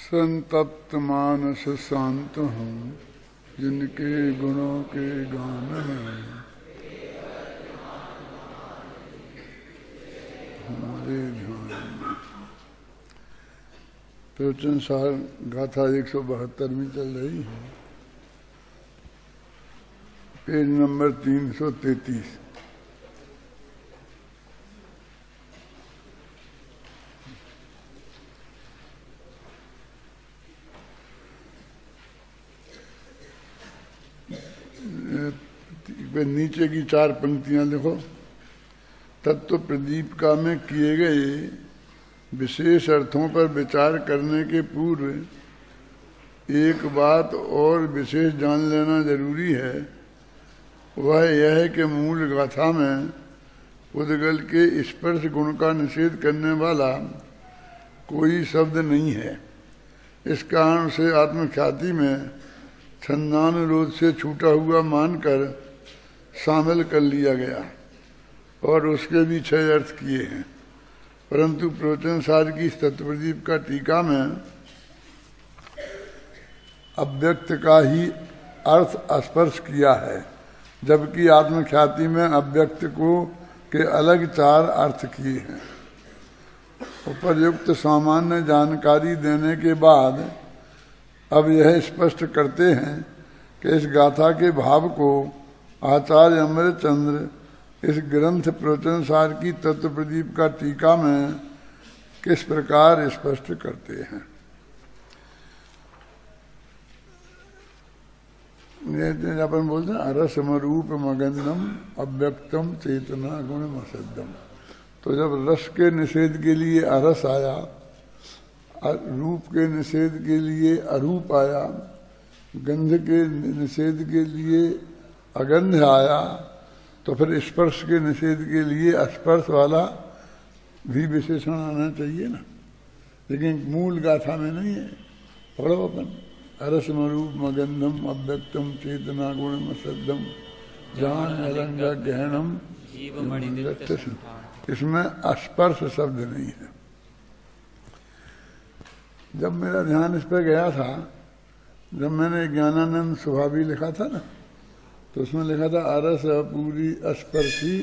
संतप्त मानस शांत हूँ, जिनके गुणों के गान में हमारे ध्यान में। प्रवचन सार गाथा 172 में चल रही है, पेज नंबर 333। नीचे की 4 पंक्तियां लिखो। तत्व प्रदीपिका में किए गए विशेष अर्थों पर विचार करने के पूर्व एक बात और विशेष जान लेना जरूरी है। वह यह है कि मूल गाथा में उद्गल के स्पर्श गुण का निषेध करने वाला कोई शब्द नहीं है। इस कारण से आत्मख्याति में छंदानुरोध से छूटा हुआ मानकर शामिल कर लिया गया और उसके भी 6 अर्थ किए हैं। परंतु प्रवचन सार की तत्वप्रदीप का टीका में अव्यक्त का ही अर्थ स्पर्श किया है, जबकि आत्मख्याति में अव्यक्त को के अलग 4 अर्थ किए हैं। उपर्युक्त सामान्य जानकारी देने के बाद अब यह स्पष्ट करते हैं कि इस गाथा के भाव को आचार्य अमृतचंद्र इस ग्रंथ प्रवचन सार की तत्व प्रदीप का टीका में किस प्रकार स्पष्ट करते हैं। अपन बोलते हैं अरसम रूप मगंधम अव्यक्तम चेतना गुणम असद्धम। तो जब रस के निषेध के लिए अरस आया, रूप के निषेध के लिए अरूप आया, गंध के निषेध के लिए अगंध आया, तो फिर स्पर्श के निषेध के लिए स्पर्श वाला भी विशेषण आना चाहिए ना। लेकिन मूल गाथा में नहीं है। पढ़ो अपन। अरसम रूप मगंधम अव्यक्तम चेतना गुणम असद्धम जान अलंग गहनम। इसमें स्पर्श शब्द नहीं है। जब मेरा ध्यान इस पर गया था, जब मैंने ज्ञानानंद स्वभावी लिखा था ना, तो उसमें लिखा था अरस पूरी स्पर्शी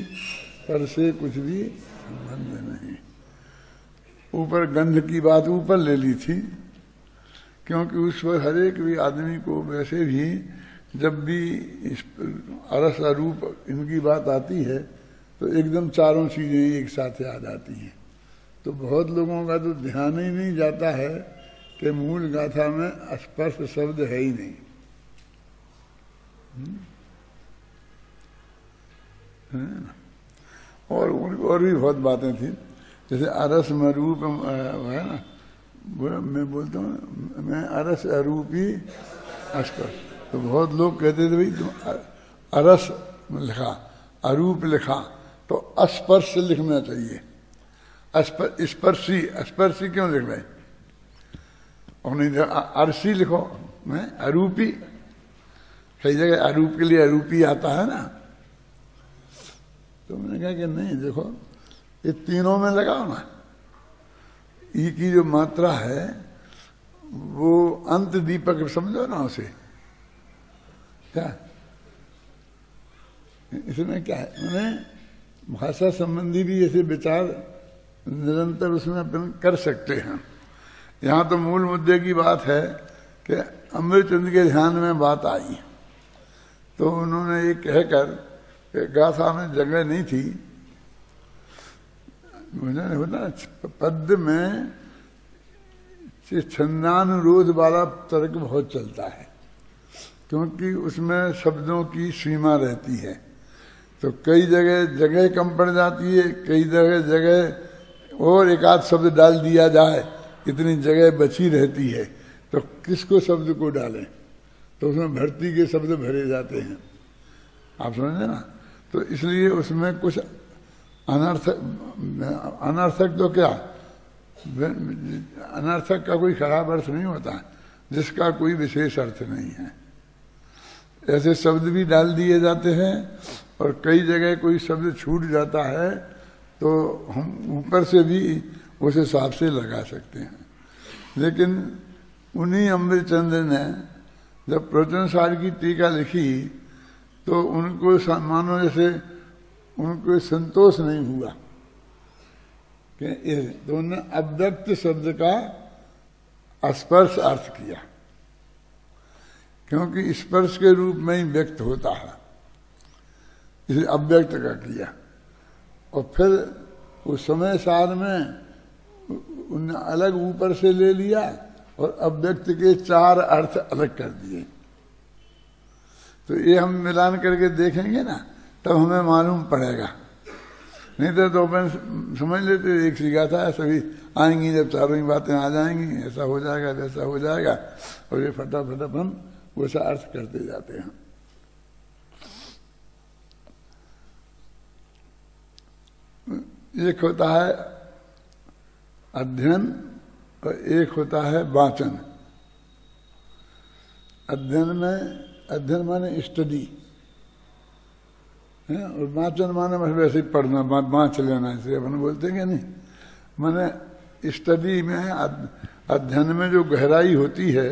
पर से कुछ भी संबंध नहीं। ऊपर गंध की बात ऊपर ले ली थी, क्योंकि उस पर हर एक भी आदमी को वैसे भी जब भी अरस रूप इनकी बात आती है तो एकदम चारों चीजें एक साथ याद आती हैं। तो बहुत लोगों का तो ध्यान ही नहीं जाता है कि मूल गाथा में स्पर्श शब्द है ही नहीं। और भी बहुत बातें थी, जैसे अरस में रूप है ना, मैं बोलता हूँ मैं अरस अरूपी स्पर्श। तो बहुत लोग कहते थे भाई तुम अरस लिखा अरूप लिखा तो स्पर्श लिखना चाहिए। स्पर्शी स्पर्शी क्यों लिख रहे? और नहीं अरसी लिखो, मैं अरूपी। कई जगह अरूप के लिए अरूपी आता है ना। तो मैंने कहा कि नहीं, देखो ये तीनों में लगाओ ना। ई की जो मात्रा है वो अंत दीपक समझो ना उसे। क्या इसमें क्या है? मैंने भाषा संबंधी भी ऐसे विचार निरंतर उसमें अपन कर सकते हैं। यहाँ तो मूल मुद्दे की बात है कि अमृतचंद्र के ध्यान में बात आई, तो उन्होंने ये कहकर कि गाथा में जगह नहीं थी। मुझे होता पद्य में छंदानुरोध वाला तर्क बहुत चलता है, क्योंकि उसमें शब्दों की सीमा रहती है। तो कई जगह कम पड़ जाती है, कई जगह और एक आध शब्द डाल दिया जाए, इतनी जगह बची रहती है। तो किसको शब्द को डालें? तो उसमें भर्ती के शब्द भरे जाते हैं। आप समझे ना। तो इसलिए उसमें कुछ अनर्थक तो क्या, अनर्थक का कोई खराब अर्थ नहीं होता जिसका कोई विशेष अर्थ नहीं है। ऐसे शब्द भी डाल दिए जाते हैं और कई जगह कोई शब्द छूट जाता है तो हम ऊपर से भी उस हिसाब से लगा सकते हैं। लेकिन उन्हीं अमृतचंद्र ने जब प्रवचन सार की टीका लिखी तो उनको मानो जैसे उनको संतोष नहीं हुआ कि तो उन्होंने अव्यक्त शब्द का स्पर्श अर्थ किया, क्योंकि स्पर्श के रूप में ही व्यक्त होता है, इसलिए अव्यक्त का किया। और फिर उस समय सार में उन्हें अलग ऊपर से ले लिया और अव्यक्त के 4 अर्थ अलग कर दिए। तो ये हम मिलान करके देखेंगे ना तब हमें मालूम पड़ेगा, नहीं तो अपन समझ लेते एक सीखा था, सभी आएंगी जब चारों ही बातें आ जाएंगी, ऐसा हो जाएगा वैसा हो जाएगा, और ये फटाफट हम वैसा अर्थ करते जाते हैं। एक होता है अध्ययन और एक होता है वाचन। अध्ययन माने स्टडी है, और वाचन माने वैसे ही पढ़ना, बाँच लेना, इसे अपन बोलते हैं नहीं। माने स्टडी में अध्ययन में जो गहराई होती है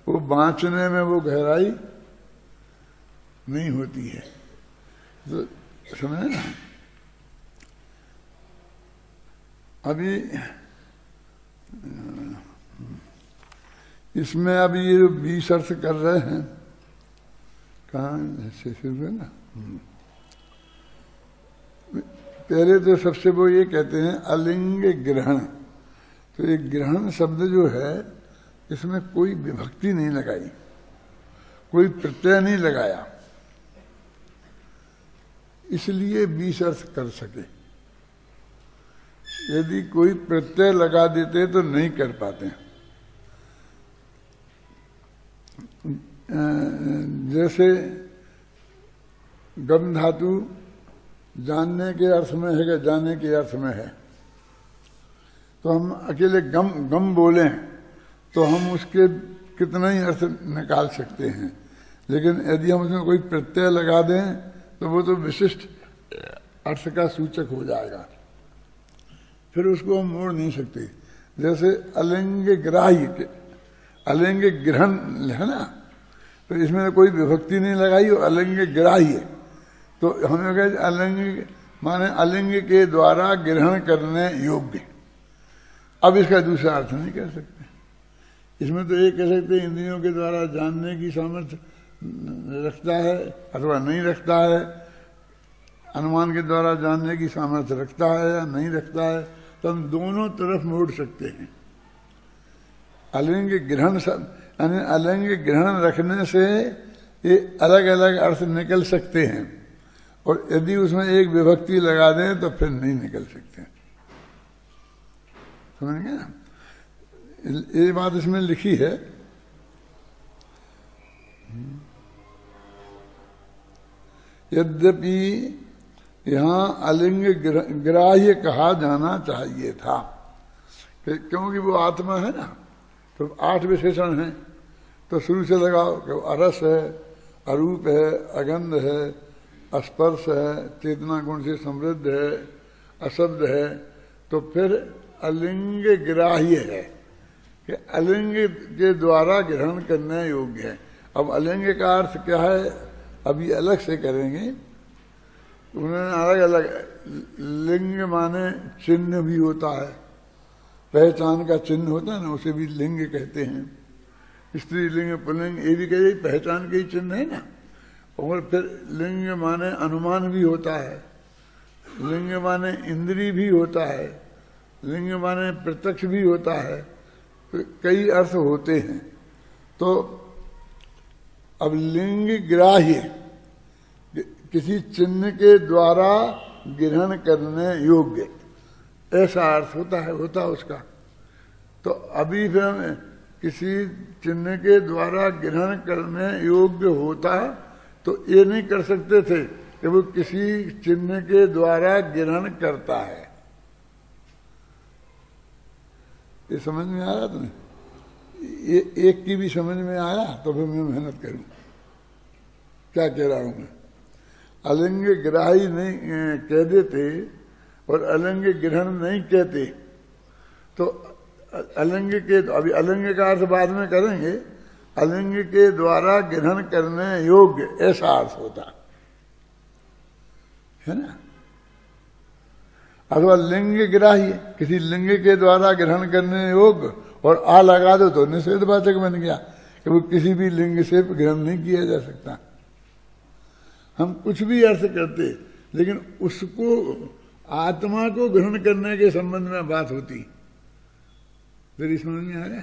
वो बाँचने में वो गहराई नहीं होती है, तो समझे ना। अभी इसमें अभी ये जो 20 अर्थ कर रहे हैं, कहाँ से शुरू है ना, पहले तो सबसे वो ये कहते हैं अलिंग ग्रहण। तो ये ग्रहण शब्द जो है इसमें कोई विभक्ति नहीं लगाई, कोई प्रत्यय नहीं लगाया, इसलिए 20 अर्थ कर सके। यदि कोई प्रत्यय लगा देते तो नहीं कर पाते। जैसे गम धातु जानने के अर्थ में है कि जाने के अर्थ में है, तो हम अकेले गम बोलें तो हम उसके कितना ही अर्थ निकाल सकते हैं, लेकिन यदि हम उसमें कोई प्रत्यय लगा दें तो वो तो विशिष्ट अर्थ का सूचक हो जाएगा, फिर उसको हम मोड़ नहीं सकते। जैसे अलिंग ग्राह्य, अलिंग ग्रहण है ना, तो इसमें कोई विभक्ति नहीं लगाई, और अलिंग ग्राह्य, तो हमें कहे अलिंग माने अलिंग के द्वारा ग्रहण करने योग्य। अब इसका दूसरा अर्थ नहीं कह सकते। इसमें तो ये कह सकते इंद्रियों के द्वारा जानने की सामर्थ्य रखता है अथवा नहीं रखता है, अनुमान के द्वारा जानने की सामर्थ्य रखता है या नहीं रखता है, तो हम दोनों तरफ मोड़ सकते हैं। अलिंग ग्रहण यानी अलिंग ग्रहण रखने से ये अलग अलग अर्थ निकल सकते हैं, और यदि उसमें एक विभक्ति लगा दें तो फिर नहीं निकल सकते। समझ गए ना, ये बात इसमें लिखी है। यद्यपि यहाँ अलिंग ग्राह्य कहा जाना चाहिए था, क्योंकि वो आत्मा है ना, तो 8 विशेषण हैं, तो शुरू से लगाओ कि अरस है, अरूप है, अगंध है, स्पर्श है, चेतना गुण से समृद्ध है, अशब्द है, तो फिर अलिंग ग्राह्य है कि अलिंग के द्वारा ग्रहण करने योग्य है। अब अलिंग का अर्थ क्या है अभी अलग से करेंगे। उन्होंने अलग अलग, लिंग माने चिन्ह भी होता है, पहचान का चिन्ह होता है ना, उसे भी लिंग कहते हैं। स्त्री लिंग पुल्लिंग ये भी कहे पहचान के ही चिन्ह है ना। और फिर लिंग माने अनुमान भी होता है, लिंग माने इंद्री भी होता है, लिंग माने प्रत्यक्ष भी होता है, तो कई अर्थ होते हैं। तो अब लिंग ग्राह्य किसी चिन्ह के द्वारा ग्रहण करने योग्य, ऐसा अर्थ होता उसका। तो अभी फिर किसी चिन्ह के द्वारा ग्रहण करने योग्य होता तो ये नहीं कर सकते थे कि वो किसी चिन्ह के द्वारा ग्रहण करता है। ये समझ में आया तुम्हें? ये एक की भी समझ में आया तो फिर मैं मेहनत करूं। क्या कह रहा हूं मैं? अलिंग ग्राही नहीं कह देते और अलिंग ग्रहण नहीं कहते, तो अलिंग के, अभी अलिंग का अर्थ बाद में करेंगे, अलिंग के द्वारा ग्रहण करने योग्य ऐसा अर्थ होता है ना। अथवा लिंग ग्राह्य, किसी लिंग के द्वारा ग्रहण करने योग्य, और आ लगा दो तो निषेधवाचक बन गया कि वो किसी भी लिंग से ग्रहण नहीं किया जा सकता। हम कुछ भी अर्थ करते, लेकिन उसको आत्मा को ग्रहण करने के संबंध में बात होती, मेरी समझ में आ गया।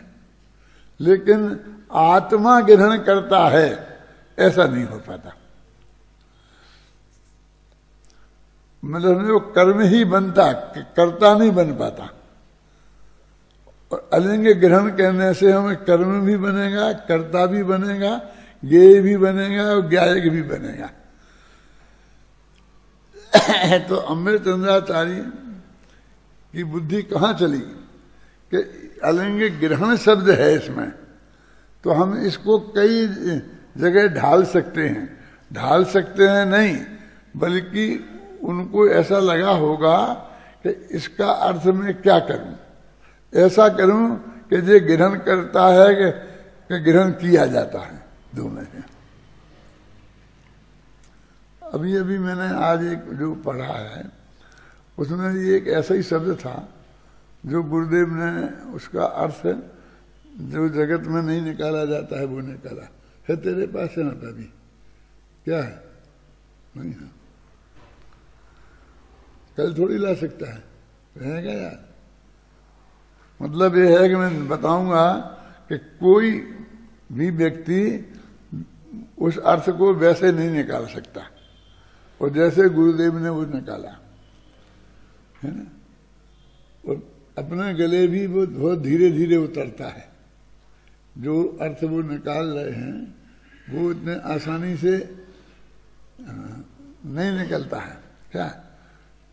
लेकिन आत्मा ग्रहण करता है ऐसा नहीं हो पाता, मतलब वो कर्म ही बनता, कर्ता नहीं बन पाता। और अलिंग ग्रहण करने से हमें कर्म भी बनेगा, कर्ता भी बनेगा, ज्ञेय भी बनेगा और ज्ञायक भी बनेगा। तो अमृतचंद्राचार्य की बुद्धि कहाँ चली कि अलिंग ग्रहण शब्द है इसमें, तो हम इसको कई जगह ढाल सकते हैं। ढाल सकते हैं नहीं, बल्कि उनको ऐसा लगा होगा कि इसका अर्थ मैं क्या करूं, ऐसा करूं कि ये ग्रहण करता है कि ग्रहण किया जाता है, दोनों है। अभी अभी मैंने आज एक जो पढ़ा है उसमें ये एक ऐसा ही शब्द था जो गुरुदेव ने उसका अर्थ जो जगत में नहीं निकाला जाता है वो निकाला है। तेरे पास है ना तभी, क्या है? नहीं है, कल थोड़ी ला सकता है, रहेगा यार। मतलब ये है कि मैं बताऊंगा कि कोई भी व्यक्ति उस अर्थ को वैसे नहीं निकाल सकता, और जैसे गुरुदेव ने वो निकाला है ना। और अपने गले भी वो बहुत धीरे धीरे उतरता है। जो अर्थ वो निकाल रहे हैं वो इतने आसानी से नहीं निकलता है, क्या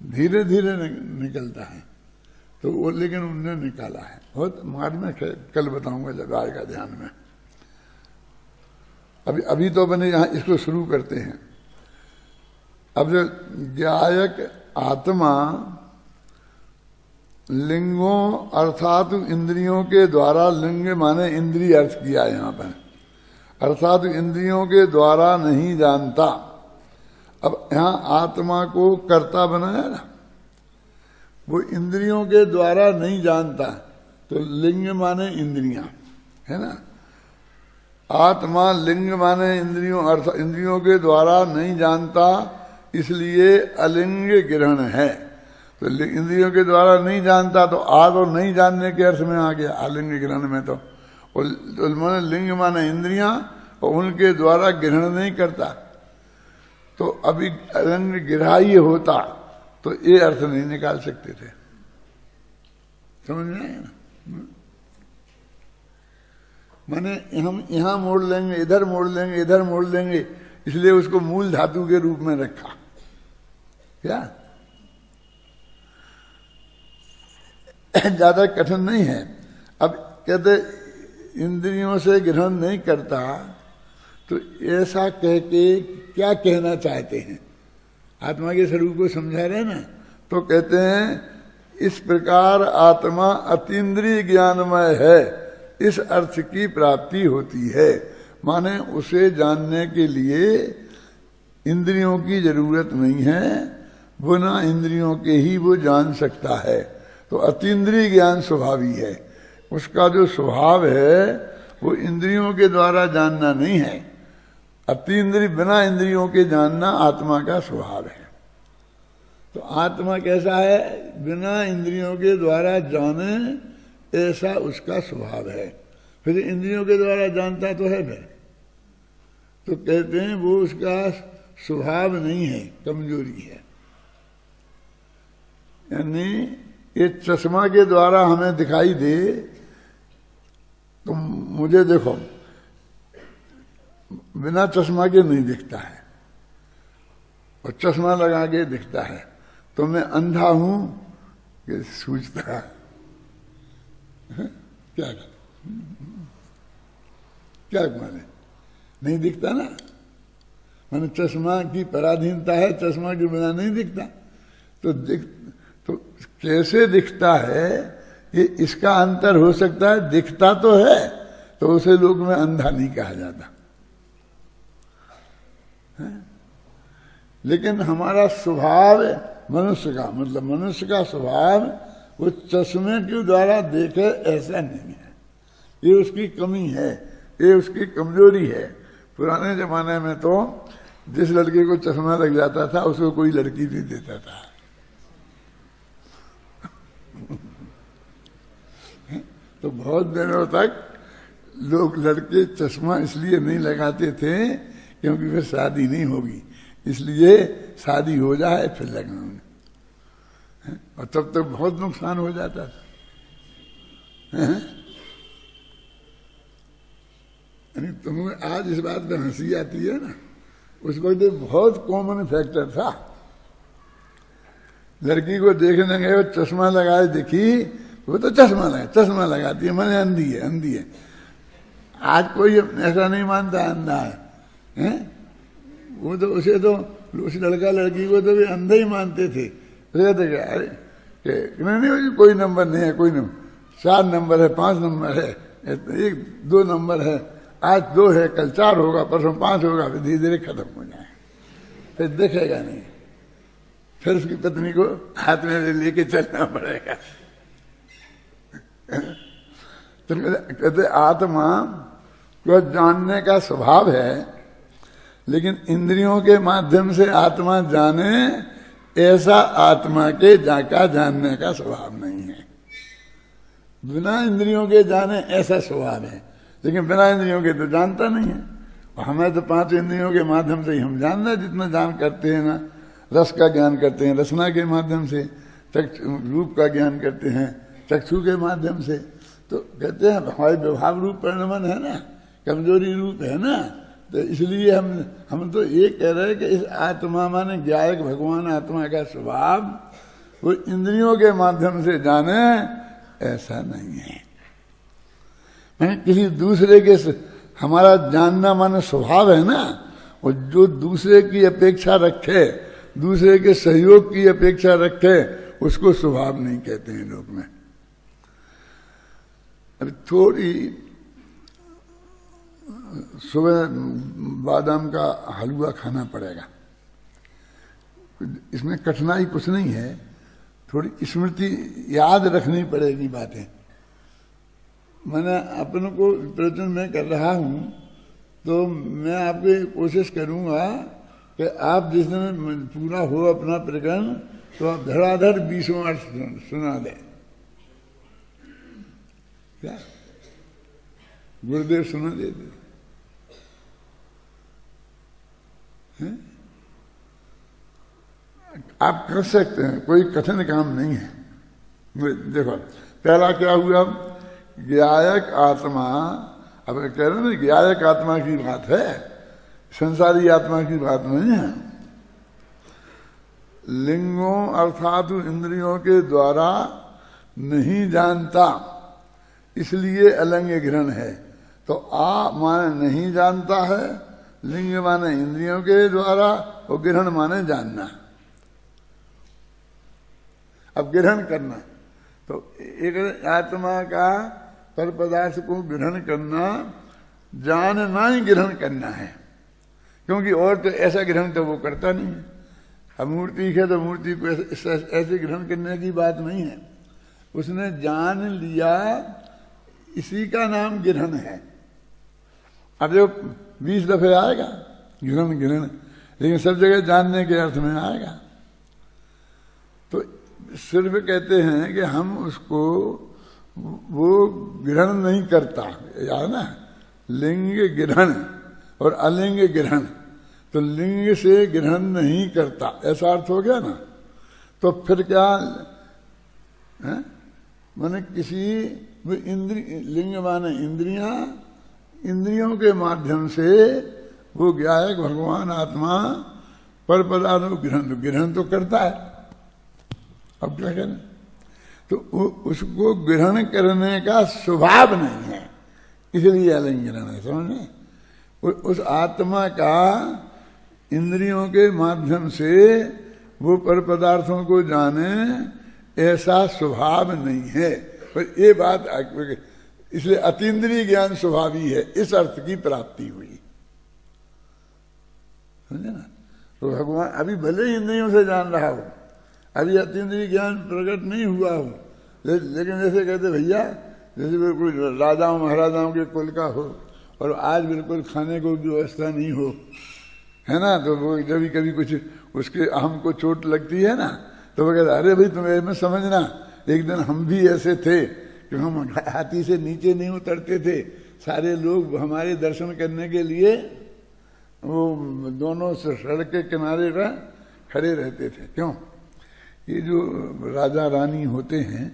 धीरे धीरे निकलता है। तो वो लेकिन उन्होंने निकाला है बहुत। बाद में कल बताऊंगा जब आएगा ध्यान में। अभी तो अपने यहाँ इसको शुरू करते हैं। अब जो ज्ञायक आत्मा लिंगों अर्थात इंद्रियों के द्वारा, लिंग माने इंद्रिय अर्थ किया यहाँ पर, अर्थात इंद्रियों के द्वारा नहीं जानता। अब यहाँ आत्मा को कर्ता बनाया ना, वो इंद्रियों के द्वारा नहीं जानता, तो लिंग माने इंद्रियां है ना। आत्मा लिंग माने इंद्रियों, अर्थ इंद्रियों के द्वारा नहीं जानता, इसलिए अलिंग ग्रहण है। तो इंद्रियों के द्वारा नहीं जानता तो आद और नहीं जानने के अर्थ में आ गया अलिंग ग्रहण में। तो माने लिंग माने इंद्रियां और उनके द्वारा ग्रहण नहीं करता। तो अभी अलिंग ग्राह्य होता तो ये अर्थ नहीं निकाल सकते थे। समझ में आया ना? माने हम यहां मोड़ लेंगे, इधर मोड़ लेंगे, इधर मोड़ लेंगे, इसलिए उसको मूल धातु के रूप में रखा। क्या ज्यादा कठिन नहीं है। अब कहते इंद्रियों से ग्रहण नहीं करता, तो ऐसा कह के क्या कहना चाहते हैं? आत्मा के स्वरूप को समझा रहे ना, तो कहते हैं इस प्रकार आत्मा अतीन्द्रिय ज्ञानमय है, इस अर्थ की प्राप्ति होती है। माने उसे जानने के लिए इंद्रियों की जरूरत नहीं है, बिना इंद्रियों के ही वो जान सकता है। तो अतीन्द्रिय ज्ञान स्वभावी है। उसका जो स्वभाव है वो इंद्रियों के द्वारा जानना नहीं है। अतीन्द्रिय बिना इंद्रियों के जानना आत्मा का स्वभाव है। तो आत्मा कैसा है? बिना इंद्रियों के द्वारा जाने ऐसा उसका स्वभाव है। फिर इंद्रियों के द्वारा जानता तो है फिर, तो कहते हैं वो उसका स्वभाव नहीं है, कमजोरी है। यानी ये चश्मा के द्वारा हमें दिखाई दे, तो मुझे देखो बिना चश्मा के नहीं दिखता है, और चश्मा लगा के दिखता है। तो मैं अंधा हूं कि सूझता है? क्या माने नहीं दिखता ना। माने चश्मा की पराधीनता है, चश्मा के बिना नहीं दिखता। तो कैसे दिखता है ये इसका अंतर हो सकता है, दिखता तो है, तो उसे लोक में अंधा नहीं कहा जाता है? लेकिन हमारा स्वभाव मनुष्य का, मतलब मनुष्य का स्वभाव वो चश्मे के द्वारा देखे ऐसा नहीं है। ये उसकी कमी है, ये उसकी कमजोरी है। पुराने जमाने में तो जिस लड़के को चश्मा लग जाता था उसको कोई लड़की नहीं देता था। तो बहुत दिनों तक लोग लड़के चश्मा इसलिए नहीं लगाते थे क्योंकि फिर शादी नहीं होगी, इसलिए शादी हो जाए फिर लगाएंगे, और तब तक बहुत नुकसान हो जाता था। तुम्हें आज इस बात पर हंसी आती है ना, उस वक्त बहुत कॉमन फैक्टर था। लड़की को देखने गए, चश्मा लगाए देखी, वो तो चश्मा लगाती है, मैंने अंधी है। आज कोई ऐसा नहीं मानता अंधा है? वो तो उसे तो उस लड़का लड़की को तो भी अंधा ही मानते थे। कहते अरे नहीं कोई नंबर नहीं है, कोई नंबर 4 नंबर है, 5 नंबर है, 1-2 नंबर है, आज 2 है, कल 4 होगा, परसों 5 होगा, फिर धीरे धीरे खत्म हो जाए, फिर देखेगा नहीं, फिर उसकी पत्नी को हाथ में लेके चलना पड़ेगा। तो कहते आत्मा को जानने का स्वभाव है, लेकिन इंद्रियों के माध्यम से आत्मा जाने ऐसा आत्मा के जाका जानने का स्वभाव नहीं है। बिना इंद्रियों के जाने ऐसा स्वभाव है, लेकिन बिना इंद्रियों के तो जानता नहीं है। हमें तो 5 इंद्रियों के माध्यम से ही हम जानना, जितना जान करते हैं ना, रस का ज्ञान करते हैं रसना के माध्यम से, रूप का ज्ञान करते हैं चक्षु के माध्यम से। तो कहते हैं हमारे विभाव रूप परिणमन है ना, कमजोरी रूप है ना, तो इसलिए हम तो ये कह रहे हैं कि इस आत्मा माने ज्ञायक भगवान आत्मा का स्वभाव वो इंद्रियों के माध्यम से जाने ऐसा नहीं है। मैंने किसी दूसरे के हमारा जानना माने स्वभाव है ना, वो जो दूसरे की अपेक्षा रखे, दूसरे के सहयोग की अपेक्षा रखे, उसको स्वभाव नहीं कहते हैं लोग में। अभी थोड़ी सुबह बादाम का हलवा खाना पड़ेगा, इसमें कठिनाई कुछ नहीं है, थोड़ी स्मृति याद रखनी पड़ेगी बातें। मैंने अपनों को प्रवचन में कर रहा हूं, तो मैं आपकी कोशिश करूंगा कि आप जिस दिन पूरा हो अपना प्रकरण, तो आप धड़ाधड़ 20 अर्थ सुना दें। क्या गुरुदेव सुना देते हैं? आप कर सकते हैं, कोई कठिन काम नहीं है। देखो पहला क्या हुआ, ज्ञायक आत्मा, अब कह रहे ना ज्ञायक आत्मा की बात है, संसारी आत्मा की बात नहीं है। लिंगों अर्थात इंद्रियों के द्वारा नहीं जानता, इसलिए अलंग ग्रहण है। तो आ माने नहीं जानता है, लिंग माने इंद्रियों के द्वारा, और ग्रहण माने जानना। अब ग्रहण करना, तो एक आत्मा का पर पदार्थ को ग्रहण करना, जानना ही ग्रहण करना है, क्योंकि और तो ऐसा ग्रहण तो वो करता नहीं है। अब मूर्ति है तो मूर्ति को ऐसे ग्रहण करने की बात नहीं है, उसने जान लिया, इसी का नाम ग्रहण है। अब जो 20 दफे आएगा ग्रहण ग्रहण, लेकिन सब जगह जानने के अर्थ में आएगा। तो सिर्फ कहते हैं कि हम उसको वो ग्रहण नहीं करता, याद ना, लिंग ग्रहण और अलिंग ग्रहण, तो लिंग से ग्रहण नहीं करता, ऐसा अर्थ हो गया ना। तो फिर क्या है, माने किसी लिंग माने इंद्रियां, इंद्रियों के माध्यम से वो ज्ञायक भगवान आत्मा पर पदार्थ ग्रहण तो करता है। अब क्या करें, तो उसको ग्रहण करने का स्वभाव नहीं है, इसलिए अलिंग ग्रहण है, समझे। उस आत्मा का इंद्रियों के माध्यम से वो पर पदार्थों को जाने ऐसा स्वभाव नहीं है, पर ये बात इसलिए अतीन्द्रिय ज्ञान स्वभावी है, इस अर्थ की प्राप्ति हुई, समझे ना। तो भगवान अभी भले ही इंद्रियों से जान रहा हो, अभी अतीन्द्रिय ज्ञान प्रकट नहीं हुआ हो, लेकिन जैसे कहते भैया, जैसे कोई राजाओं महाराजाओं के कुल का हो और आज बिल्कुल खाने को व्यवस्था नहीं हो, है ना, तो वो जब कभी कुछ उसके अहम को चोट लगती है ना, तो वो कहते अरे भाई तुम्हें में समझना, एक दिन हम भी ऐसे थे कि हम हाथी से नीचे नहीं उतरते थे, सारे लोग हमारे दर्शन करने के लिए वो दोनों सड़क के किनारे पर खड़े रहते थे। क्यों? ये जो राजा रानी होते हैं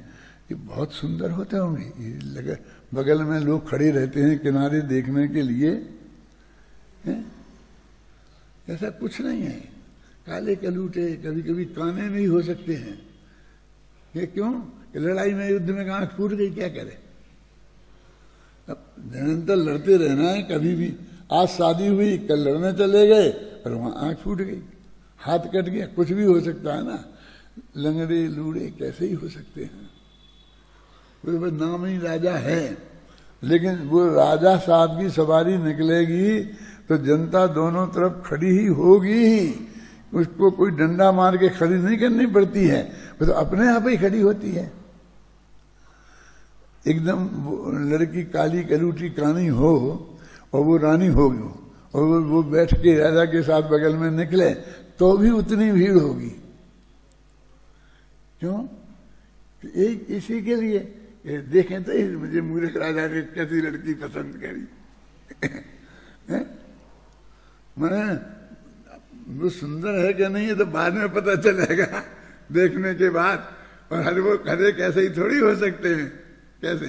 ये बहुत सुंदर होते होंगे, ये लगे बगल में लोग खड़े रहते हैं किनारे देखने के लिए, ऐसा कुछ नहीं है। काले कलूटे कभी कभी काने में ही हो सकते हैं। ये क्यों? कि लड़ाई में युद्ध में आंख फूट गई, क्या करे, अब निरंतर लड़ते रहना है। कभी भी आज शादी हुई, कल लड़ने चले गए और वहां आंख फूट गई, हाथ कट गया, कुछ भी हो सकता है ना। लंगड़े लूड़े कैसे ही हो सकते हैं, वो नाम ही राजा है, लेकिन वो राजा साहब की सवारी निकलेगी तो जनता दोनों तरफ खड़ी ही होगी ही, उसको कोई डंडा मार के खड़ी नहीं करनी पड़ती है, वो तो अपने आप ही खड़ी होती है। एकदम लड़की काली कलूटी कानी हो और वो रानी हो और वो बैठ के राजा के साथ बगल में निकले तो भी उतनी भीड़ होगी। क्यों? एक इसी के लिए देखें तो मुझे मूर्ख राजा ने कैसी लड़की पसंद करी मैं वो सुंदर है कि नहीं है तो बाद में पता चलेगा देखने के बाद। और हर वो खड़े कैसे ही थोड़ी हो सकते हैं, कैसे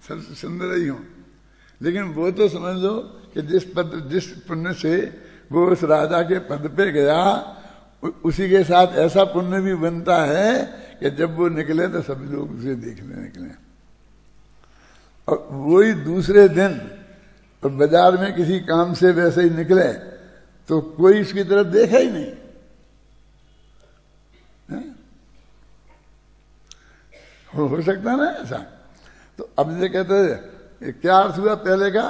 सब सुंदर ही हो। लेकिन वो तो समझ लो कि जिस पुण्य से वो उस राजा के पद पे गया, उसी के साथ ऐसा पुण्य भी बनता है कि जब वो निकले तो सब लोग उसे देखने निकले। और वही दूसरे दिन और बाजार में किसी काम से वैसे ही निकले तो कोई इसकी तरफ देखा ही नहीं है? हो सकता ना ऐसा। तो अब ये कहते हैं क्या अर्थ हुआ पहले का?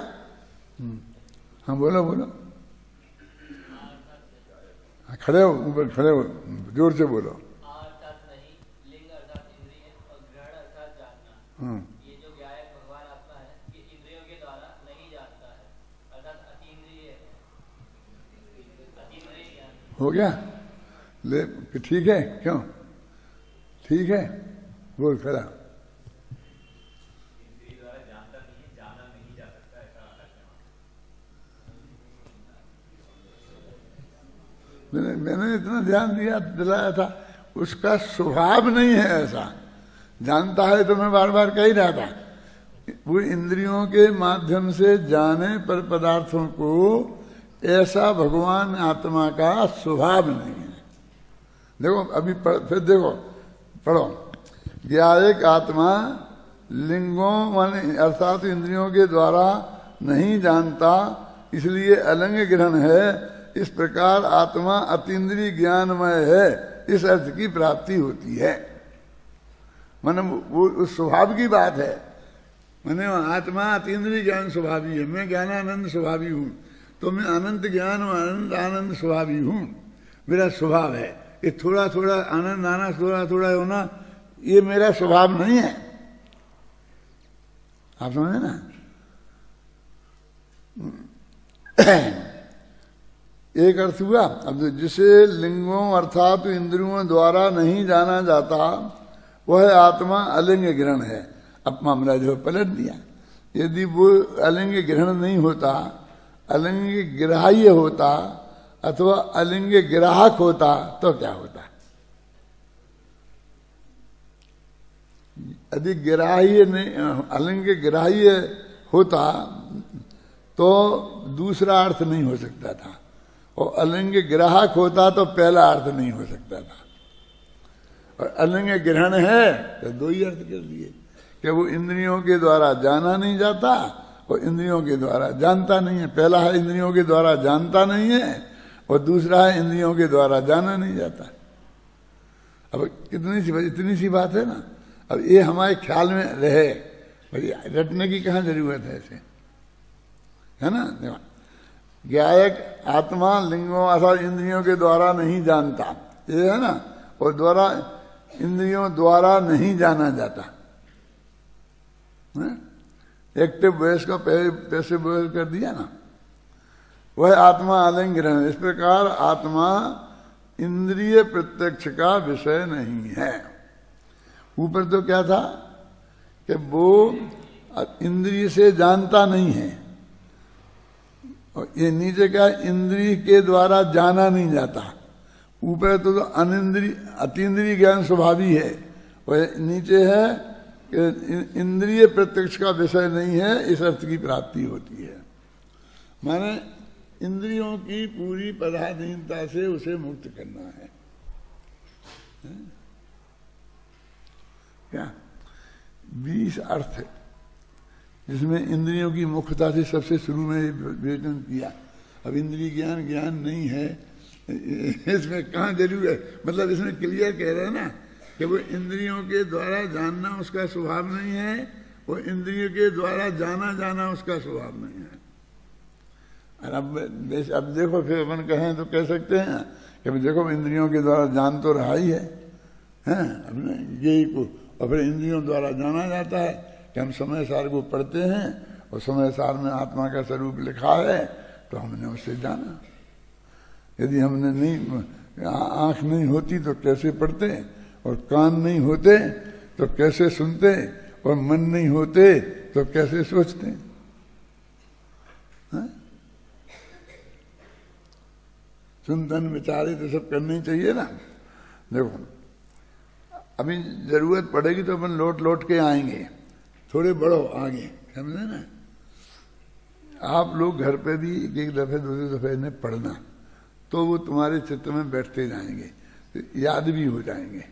हाँ बोलो बोलो, खड़े हो, ऊपर खड़े हो, जोर से बोलो। हाँ हो गया ले, ठीक है, क्यों ठीक है, बोल खड़ा। मैंने इतना ध्यान दिलाया था, उसका स्वभाव नहीं है ऐसा। जानता है तो मैं बार बार कह ही रहा था, वो इंद्रियों के माध्यम से जाने पर पदार्थों को ऐसा भगवान आत्मा का स्वभाव नहीं है। देखो अभी फिर देखो पढ़ो, ज्ञायक आत्मा लिंगों माने अर्थात इंद्रियों के द्वारा नहीं जानता, इसलिए अलंग ग्रहण है। इस प्रकार आत्मा अतीन्द्रिय ज्ञानमय है, इस अर्थ की प्राप्ति होती है। माने वो उस स्वभाव की बात है। माने आत्मा अतीन्द्रिय ज्ञान स्वभावी है, मैं ज्ञानानंद स्वभावी हूँ, तो मैं अनंत ज्ञान और अनंत आनंद स्वभावी हूँ, मेरा स्वभाव है। ये थोड़ा थोड़ा आनंद आना, थोड़ा थोड़ा होना, ये मेरा स्वभाव नहीं है। आप समझे ना? एक अर्थ हुआ। अब जिसे लिंगों अर्थात इंद्रियों द्वारा नहीं जाना जाता वह आत्मा अलिंग ग्रहण है। अब मामला जो पलट दिया, यदि वो अलिंग ग्रहण नहीं होता, अलिंग ग्राह्य होता अथवा अलिंग ग्राहक होता तो क्या होता? यदि ग्राह्य नहीं, अलिंग ग्राह्य होता तो दूसरा अर्थ नहीं हो सकता था, और अलिंग ग्राहक होता तो पहला अर्थ नहीं हो सकता था। और अलिंग ग्रहण है तो दो ही अर्थ कर दिए कि वो इंद्रियों के द्वारा जाना नहीं जाता और इंद्रियों के द्वारा जानता नहीं है। पहला है इंद्रियों के द्वारा जानता नहीं है और दूसरा है इंद्रियों के द्वारा जाना नहीं जाता। अब इतनी सी बात है ना। अब ये हमारे ख्याल में रहे, भाई रटने की कहाँ जरूरत है ऐसे, है ना। गायक आत्मा लिंगों अर्थात इंद्रियों के द्वारा नहीं जानता, ये है ना, और द्वारा इंद्रियों द्वारा नहीं जाना जाता। एक्टिव वॉइस का पैसिव वॉइस कर दिया ना, वह आत्मा आलिंग ग्रहण। इस प्रकार आत्मा इंद्रिय प्रत्यक्ष का विषय नहीं है। ऊपर तो क्या था कि वो इंद्रिय से जानता नहीं है, और ये नीचे क्या, इंद्रिय के द्वारा जाना नहीं जाता। ऊपर तो अनिंद्रिय अतीन्द्रिय ज्ञान स्वभावी है, और नीचे है कि इंद्रिय प्रत्यक्ष का विषय नहीं है, इस अर्थ की प्राप्ति होती है। माने इंद्रियों की पूरी पराधीनता से उसे मुक्त करना है। क्या 20 अर्थ है जिसमें इंद्रियों की मुख्यता से सबसे शुरू में विवेचन किया। अब इंद्रिय ज्ञान नहीं है, इसमें कहाँ जरूर है, मतलब इसमें क्लियर कह रहे हैं ना कि वो इंद्रियों के द्वारा जानना उसका स्वभाव नहीं है, वो इंद्रियों के द्वारा जाना उसका स्वभाव नहीं है। और अब देखो, फिर अपन कहें तो कह सकते हैं कि देखो इंद्रियों के द्वारा जान तो रहा ही है, अपने यही को, और फिर इंद्रियों द्वारा जाना जाता है कि हम समय सार को पढ़ते हैं और समय सार में आत्मा का स्वरूप लिखा है तो हमने उससे जाना। यदि हमने नहीं, आंख नहीं होती तो कैसे पढ़ते, और कान नहीं होते तो कैसे सुनते, और मन नहीं होते तो कैसे सोचते। चिंतन विचारे तो सब करने ही चाहिए ना। देखो अभी जरूरत पड़ेगी तो अपन लौट के आएंगे, थोड़े बढ़ो आगे, समझे ना। आप लोग घर पे भी एक दफे दूसरे दफे इन्हें पढ़ना, तो वो तुम्हारे चित्त में बैठते जाएंगे, तो याद भी हो जाएंगे।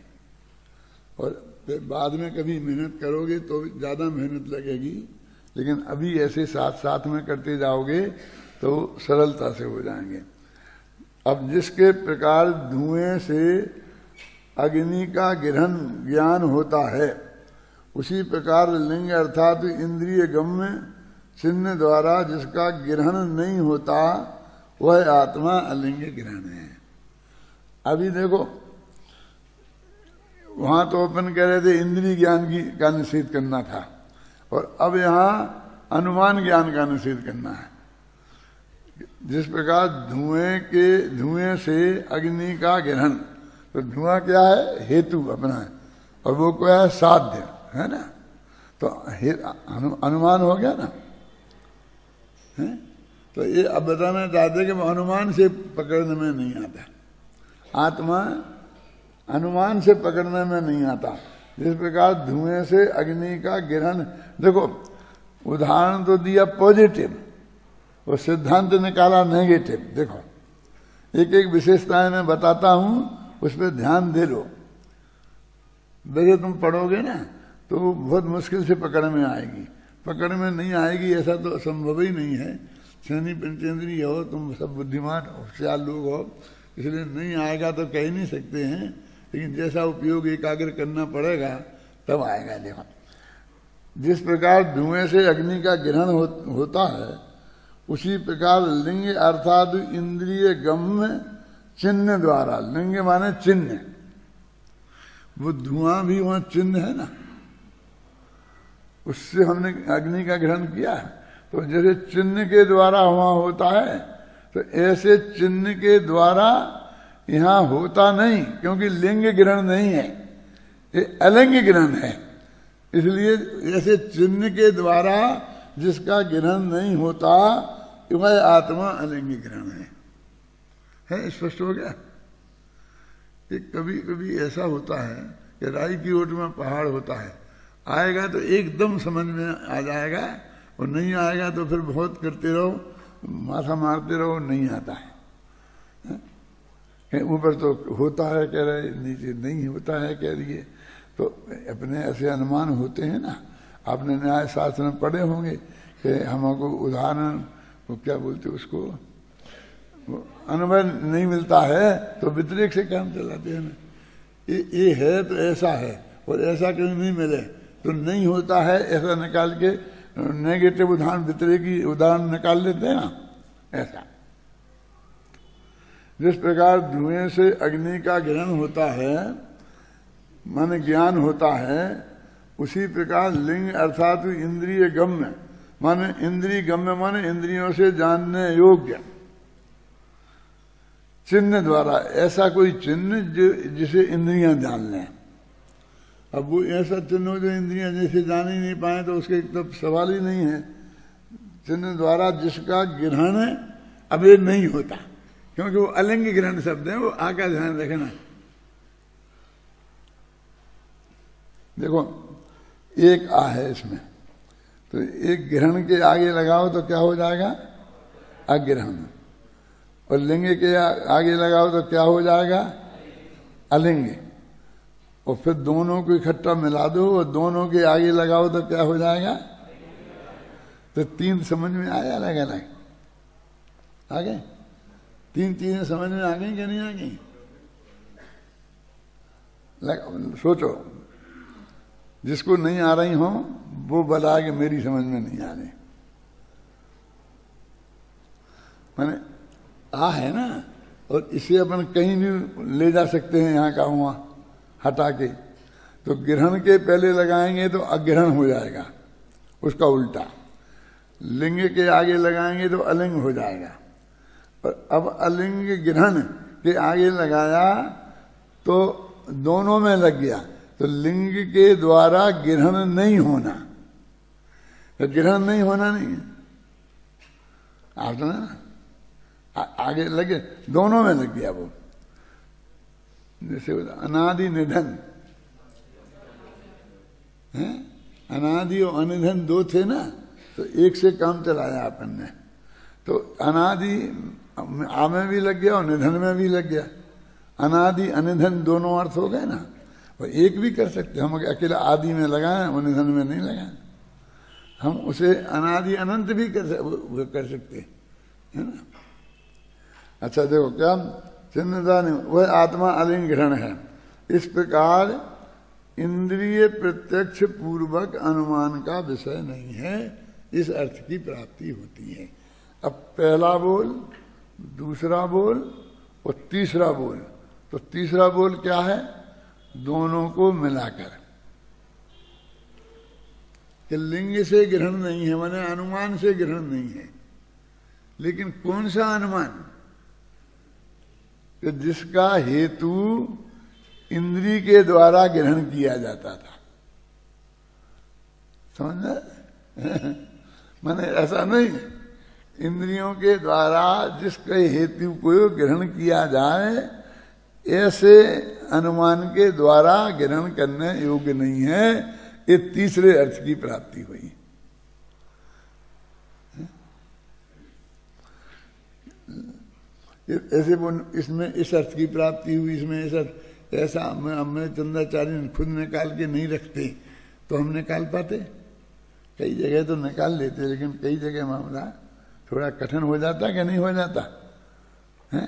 और फिर बाद में कभी मेहनत करोगे तो ज्यादा मेहनत लगेगी, लेकिन अभी ऐसे साथ में करते जाओगे तो सरलता से हो जाएंगे। अब जिसके प्रकार धुएं से अग्नि का गिरहन ज्ञान होता है, उसी प्रकार लिंग अर्थात इंद्रिय गम्य चिन्ह द्वारा जिसका गिरहन नहीं होता वह आत्मा अलिंग ग्रहण है। अभी देखो वहां तो अपन कह रहे थे इंद्रिय ज्ञान का निषेध करना था, और अब यहाँ अनुमान ज्ञान का निषेध करना है। जिस प्रकार धुएं से अग्नि का गिरहन, तो धुआं क्या है, हेतु अपना है, और वो क्या है, साध्य है ना। तो अनुमान हो गया ना है? तो ये अब बताना चाहते कि अनुमान से पकड़ने में नहीं आता, आत्मा अनुमान से पकड़ने में नहीं आता। जिस प्रकार धुएं से अग्नि का गिरहन, देखो उदाहरण तो दिया पॉजिटिव और सिद्धांत निकाला नेगेटिव। देखो एक एक विशेषताएं मैं बताता हूं, उस पर ध्यान दे लो। वैसे तुम पढ़ोगे ना तो बहुत मुश्किल से पकड़ में आएगी, पकड़ में नहीं आएगी ऐसा तो संभव ही नहीं है। शनि पंचेंद्रिय हो, तुम सब बुद्धिमान होशियार लोग हो, इसलिए नहीं आएगा तो कह नहीं सकते हैं, लेकिन जैसा उपयोग एकाग्र करना पड़ेगा तब आएगा। देखो जिस प्रकार धुएं से अग्नि का ग्रहण होता है, उसी प्रकार लिंग अर्थात इंद्रिय गम्य चिन्ह द्वारा, लिंग माने चिन्ह, वो धुआं भी वहां चिन्ह है ना, उससे हमने अग्नि का ग्रहण किया है। तो जैसे चिन्ह के द्वारा वहां होता है, तो ऐसे चिन्ह के द्वारा यहां होता नहीं, क्योंकि लिंग ग्रहण नहीं है, ये अलिंग ग्रहण है। इसलिए ऐसे चिन्ह के द्वारा जिसका ग्रहण नहीं होता वह आत्मा अलिंग ग्रहण है। स्पष्ट हो गया। कि कभी कभी ऐसा होता है कि राई की ओट में पहाड़ होता है, आएगा तो एकदम समझ में आ जाएगा, और नहीं आएगा तो फिर बहुत करते रहो, माथा मारते रहो, नहीं आता है। ऊपर तो होता है कह रहे, नीचे नहीं होता है कह रही है। तो अपने ऐसे अनुमान होते हैं ना। आपने न्याय शास्त्र में पढ़े होंगे कि हमको उदाहरण, वो क्या बोलते उसको, अनुभव नहीं मिलता है तो व्यतिरेक से काम चलाते हैं ना। ये है तो ऐसा है, और ऐसा कहीं नहीं मिले तो नहीं होता है ऐसा निकाल के नेगेटिव उदाहरण व्यतिरेकी उदाहरण निकाल लेते हैं ना, ऐसा। जिस प्रकार धुएं से अग्नि का ग्रहण होता है माने ज्ञान होता है, उसी प्रकार लिंग अर्थात इंद्रिय गम्य माने इंद्रिय गम्य माने इंद्रियों से जानने योग्य चिन्ह द्वारा, ऐसा कोई चिन्ह जिसे इंद्रियां जान लें। अब वो ऐसा चिन्ह हो जो इंद्रियां जैसे जान ही नहीं पाए तो उसके तो सवाल ही नहीं है। चिन्ह द्वारा जिसका ग्रहण अभी नहीं होता, क्योंकि वो अलिंग ग्रहण शब्द है, वो आका ध्यान रखना। देखो एक आ है इसमें, तो एक ग्रहण के आगे लगाओ तो क्या हो जाएगा? अग्रहण। और लिंग के आगे लगाओ तो क्या हो जाएगा? अलिंग। और फिर दोनों को इकट्ठा मिला दो और दोनों के आगे लगाओ तो क्या हो जाएगा? तो तीन समझ में आया अलग अलग? आ गए? तीन चीजें समझ में आ गई क्या नहीं आ गई? सोचो, जिसको नहीं आ रही हो वो बता कि मेरी समझ में नहीं आ रही। माने आ है ना, और इसे अपन कहीं भी ले जा सकते हैं, यहाँ का वहां हटा के। तो ग्रहण के पहले लगाएंगे तो अग्रहण हो जाएगा, उसका उल्टा। लिंग के आगे लगाएंगे तो अलिंग हो जाएगा। और अब अलिंग ग्रहण के आगे लगाया तो दोनों में लग गया, तो लिंग के द्वारा ग्रहण नहीं होना। तो ग्रहण नहीं होना नहीं है, आप तो ना आगे लगे, दोनों में लग गया वो। जैसे अनादि निधन है, अनादि और अनिधन दो थे ना, तो एक से काम चलाया अपन ने। तो अनादि आ में भी लग गया और निधन में भी लग गया। अनादि अनिधन दोनों अर्थ हो गए ना। और एक भी कर सकते, हम अकेला आदि में लगाए और निधन में नहीं लगाए। हम उसे अनादि अनंत भी कर सकते है ना। अच्छा देखो क्या चिन्हदान, वह आत्मा अलिंग ग्रहण है। इस प्रकार इंद्रिय प्रत्यक्ष पूर्वक अनुमान का विषय नहीं है, इस अर्थ की प्राप्ति होती है। अब पहला बोल, दूसरा बोल और तीसरा बोल। तो तीसरा बोल क्या है? दोनों को मिलाकर कि लिंग से ग्रहण नहीं है, माने अनुमान से ग्रहण नहीं है। लेकिन कौन सा अनुमान? कि जिसका हेतु इंद्रिय के द्वारा ग्रहण किया जाता था। समझ? माने ऐसा नहीं, इंद्रियों के द्वारा जिसके हेतु को ग्रहण किया जाए, ऐसे अनुमान के द्वारा ग्रहण करने योग्य नहीं है। ये तीसरे अर्थ की प्राप्ति हुई। ऐसे इसमें इस अर्थ की प्राप्ति हुई, इसमें ऐसा हमने चंद्राचार्य ने खुद निकाल के नहीं रखते तो हम निकाल पाते। कई जगह तो निकाल लेते, लेकिन कई जगह मामला थोड़ा कठिन हो जाता कि नहीं हो जाता है।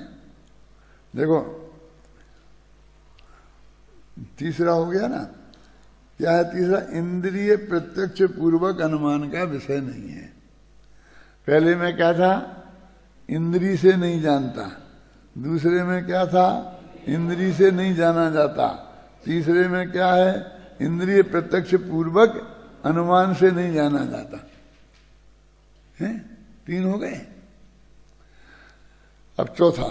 देखो तीसरा हो गया ना, क्या है तीसरा? इंद्रिय प्रत्यक्ष पूर्वक अनुमान का विषय नहीं है। पहले में क्या था? इंद्रिय से नहीं जानता। दूसरे में क्या था? इंद्रिय से नहीं जाना जाता। तीसरे में क्या है? इंद्रिय प्रत्यक्ष पूर्वक अनुमान से नहीं जाना जाता है। तीन हो गए। अब चौथा,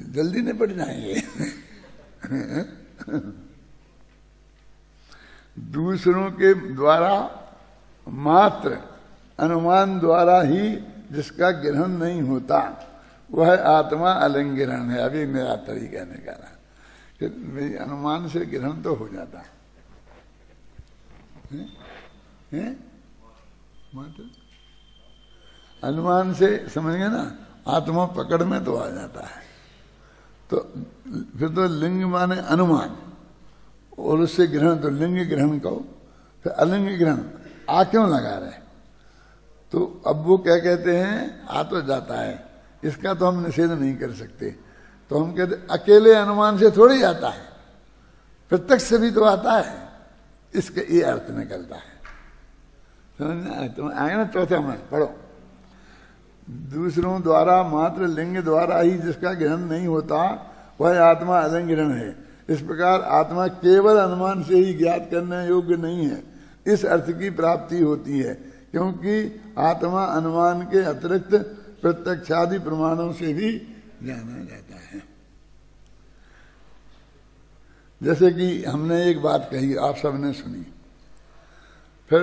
जल्दी निपट जाएंगे। दूसरों के द्वारा मात्र अनुमान द्वारा ही जिसका ग्रहण नहीं होता, वह आत्मा अलिंग ग्रहण है। अभी मेरा तरीका निकाला कि मेरी अनुमान से ग्रहण तो हो जाता है? मात्र अनुमान से समझ गए ना, आत्मा पकड़ में तो आ जाता है। तो फिर तो लिंग माने अनुमान, और उससे ग्रहण, तो लिंग ग्रहण कहो। फिर अलिंग ग्रहण आ क्यों लगा रहे? तो अब वो क्या कहते हैं? आ तो जाता है, इसका तो हम निषेध नहीं कर सकते। तो हम कहते अकेले अनुमान से थोड़ी आता है, प्रत्यक्ष से भी तो आता है, इसके ये अर्थ निकलता है। समझ में आया? तुम आए ना चौथा में पढ़ो, दूसरों द्वारा मात्र लिंग द्वारा ही जिसका ग्रहण नहीं होता वह आत्मा अलिंग ग्रहण है। इस प्रकार आत्मा केवल अनुमान से ही ज्ञात करने योग्य नहीं है, इस अर्थ की प्राप्ति होती है, क्योंकि आत्मा अनुमान के अतिरिक्त प्रत्यक्षादि प्रमाणों से भी जाना जाता है। जैसे कि हमने एक बात कही, आप सबने सुनी, फिर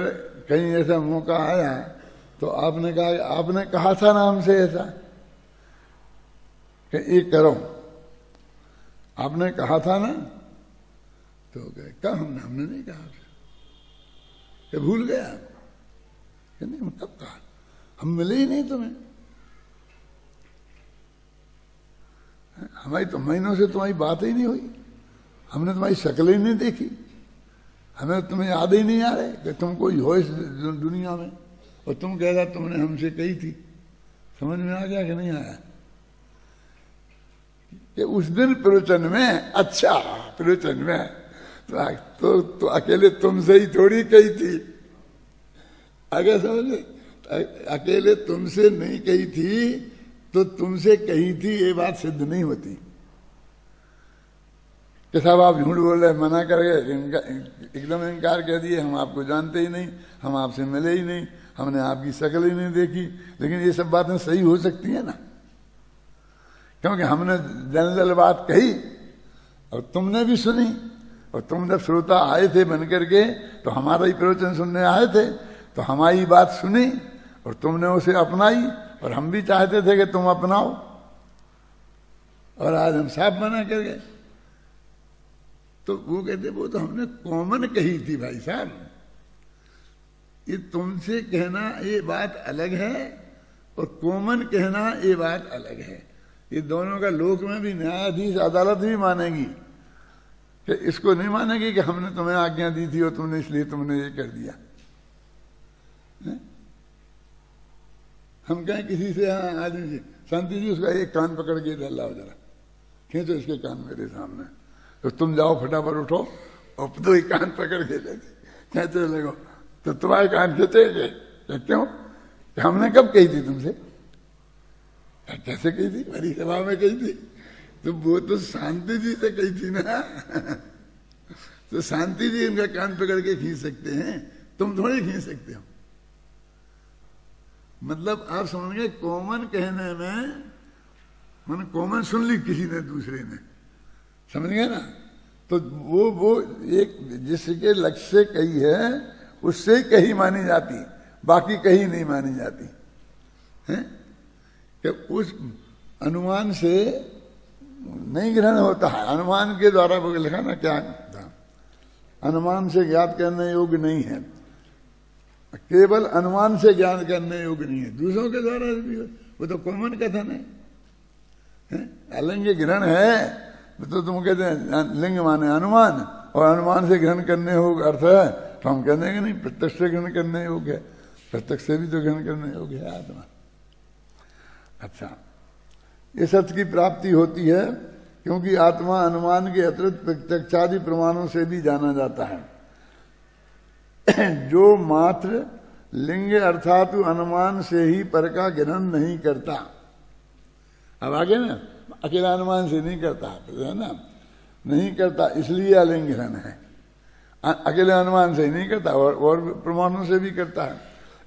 कहीं ऐसा मौका आया तो आपने कहा था ना हमसे ऐसा कि ये करो, आपने कहा था ना, तो कब हमने नहीं कहा, कि भूल गया कि नहीं, कब कहा, हम मिले ही नहीं तुम्हें, हमारी तो महीनों से तुम्हारी बात ही नहीं हुई, हमने तुम्हारी शक्ल ही नहीं देखी, हमें तुम्हें याद ही नहीं आ रहे कि तुम कोई हो इस दुनिया में, और तुम कह रहा तुमने हमसे कही थी। समझ में आ गया कि नहीं आया? कि उस दिन प्रवचन में, अच्छा प्रवचन में तो अकेले तुमसे ही थोड़ी कही थी, अगर समझे, अकेले तुमसे नहीं कही थी तो तुमसे कही थी ये बात सिद्ध नहीं होती कि साहब आप झूठ बोल रहे, मना कर गए, एकदम इनकार कर दिए, हम आपको जानते ही नहीं, हम आपसे मिले ही नहीं, हमने आपकी शक्ल ही नहीं देखी। लेकिन ये सब बातें सही हो सकती है ना, क्योंकि हमने जनरल बात कही और तुमने भी सुनी, और तुम जब श्रोता आए थे बन करके तो हमारा ही प्रवचन सुनने आए थे, तो हमारी बात सुनी और तुमने उसे अपनाई, और हम भी चाहते थे कि तुम अपनाओ, और आज हम साफ मना कर गए। तो वो कहते वो तो हमने कॉमन कही थी भाई साहब, ये तुमसे कहना ये बात अलग है और कॉमन कहना ये बात अलग है। ये दोनों का लोक में भी न्यायाधीश अदालत भी मानेगी, कि इसको नहीं मानेगी कि हमने तुम्हें आज्ञा दी थी और तुमने इसलिए तुमने ये कर दिया। हम कहें किसी से, हाँ आदमी से, शांति जी उसका एक कान पकड़ के इधर लाओ जरा, खींचो इसके कान मेरे सामने, तो तुम जाओ फटाफट उठो और दो ही कान पकड़ के खींचने लगो, तो तुम्हारे कान खींचेंगे। क्यों? हमने कब कही थी तुमसे? कैसे कही थी? बड़ी सभा में कही थी, तो वो तो शांति जी से कही थी ना। तो शांति जी इनका कान पकड़ के खींच सकते हैं, तुम थोड़ी खींच सकते हो। मतलब आप समझ गए, कॉमन कहने में मैंने कॉमन सुन ली किसी ने दूसरे ने, समझ गए ना, तो वो एक जिसके लक्ष्य से कही है उससे कही मानी जाती, बाकी कही नहीं मानी जाती है। कि उस अनुमान से नहीं ग्रहण होता है, अनुमान के द्वारा वो लिखा ना क्या था, अनुमान से ज्ञात करने योग्य नहीं है, केवल अनुमान से ज्ञान करने योग्य नहीं है, दूसरों के द्वारा भी वो तो कॉमन कथन है। अलिंग ग्रहण है तो तुम कहते हैं लिंग माने अनुमान, और अनुमान से ग्रहण करने योग्य अर्थ है, तो हम कहते हैं कि नहीं प्रत्यक्ष से ग्रहण करने योग्य है, प्रत्यक्ष से भी तो ग्रहण करने योग्य है आत्मा। अच्छा, इस अर्थ की प्राप्ति होती है क्योंकि आत्मा अनुमान के अतिरिक्त प्रत्यक्षादि प्रमाणों से भी जाना जाता है, जो मात्र लिंग अर्थात अनुमान से ही पर का ग्रहण नहीं करता। अब आगे ना, अकेला अनुमान से नहीं करता है ना, नहीं करता इसलिए अलिंग ग्रहण है, अकेले अनुमान से ही नहीं करता और प्रमाणों से भी करता है।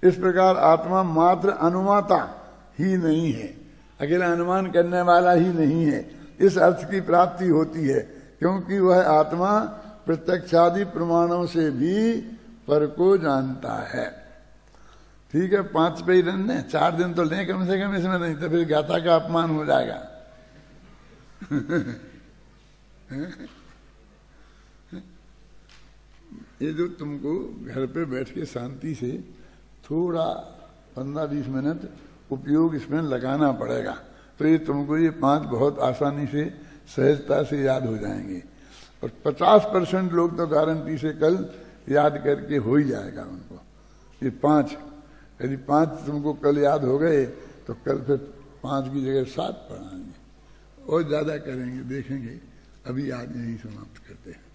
इस प्रकार आत्मा मात्र अनुमाता ही नहीं है, अकेला अनुमान करने वाला ही नहीं है, इस अर्थ की प्राप्ति होती है क्योंकि वह आत्मा प्रत्यक्षादि प्रमाणों से भी पर को जानता है। ठीक है, 5 पे ही रहने, 4 दिन तो लें कम से कम इसमें, नहीं तो फिर गाथा का अपमान हो जाएगा। ये जो तुमको घर पे बैठ के शांति से थोड़ा 15-20 मिनट उपयोग इसमें लगाना पड़ेगा, तो ये तुमको ये 5 बहुत आसानी से सहजता से याद हो जाएंगे, और 50% लोग तो गारंटी से कल याद करके हो ही जाएगा उनको। ये 5, यदि 5 तुमको कल याद हो गए तो कल फिर 5 की जगह 7 पढ़ाएंगे और ज्यादा करेंगे, देखेंगे। अभी आज यही समाप्त करते हैं।